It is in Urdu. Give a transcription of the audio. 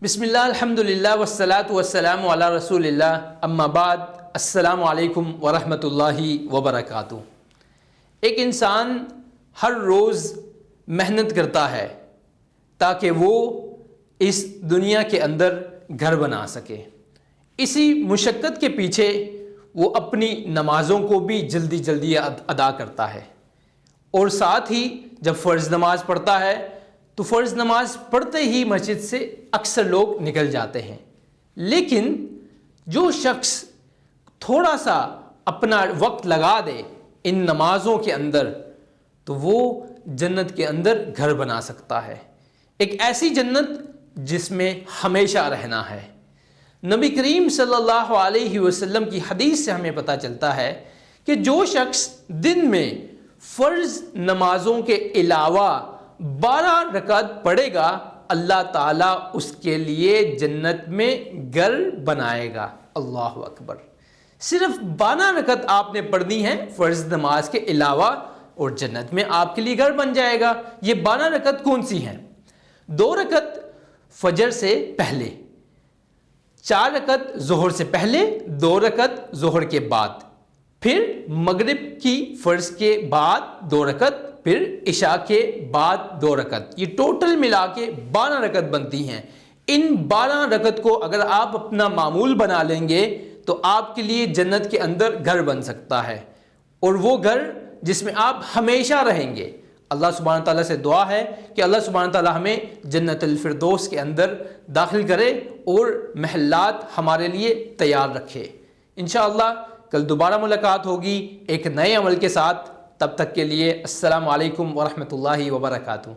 بسم اللہ الحمدللہ والصلاة والسلام علی رسول اللہ اما بعد السلام علیکم ورحمۃ اللہ وبرکاتہ۔ ایک انسان ہر روز محنت کرتا ہے تاکہ وہ اس دنیا کے اندر گھر بنا سکے۔ اسی مشقت کے پیچھے وہ اپنی نمازوں کو بھی جلدی جلدی ادا کرتا ہے، اور ساتھ ہی جب فرض نماز پڑھتا ہے تو فرض نماز پڑھتے ہی مسجد سے اکثر لوگ نکل جاتے ہیں۔ لیکن جو شخص تھوڑا سا اپنا وقت لگا دے ان نمازوں کے اندر تو وہ جنت کے اندر گھر بنا سکتا ہے، ایک ایسی جنت جس میں ہمیشہ رہنا ہے۔ نبی کریم صلی اللہ علیہ وسلم کی حدیث سے ہمیں پتہ چلتا ہے کہ جو شخص دن میں فرض نمازوں کے علاوہ 12 رکعت پڑھے گا، اللہ تعالیٰ اس کے لیے جنت میں گھر بنائے گا۔ اللہ اکبر! صرف 12 رکعت آپ نے پڑھنی ہے فرض نماز کے علاوہ اور جنت میں آپ کے لیے گھر بن جائے گا۔ یہ 12 رکعت کون سی ہیں؟ 2 رکعت فجر سے پہلے، 4 رکعت ظہر سے پہلے، 2 رکعت ظہر کے بعد، پھر مغرب کی فرض کے بعد 2 رکعت، پھر عشاء کے بعد 2 رکعت۔ یہ ٹوٹل ملا کے 12 رکعت بنتی ہیں۔ ان 12 رکعت کو اگر آپ اپنا معمول بنا لیں گے تو آپ کے لیے جنت کے اندر گھر بن سکتا ہے، اور وہ گھر جس میں آپ ہمیشہ رہیں گے۔ اللہ سبحانہ تعالیٰ سے دعا ہے کہ اللہ سبحانہ تعالیٰ ہمیں جنت الفردوس کے اندر داخل کرے اور محلات ہمارے لیے تیار رکھے۔ انشاءاللہ کل دوبارہ ملاقات ہوگی ایک نئے عمل کے ساتھ۔ تب تک کے لیے السلام علیکم ورحمۃ اللہ وبرکاتہ۔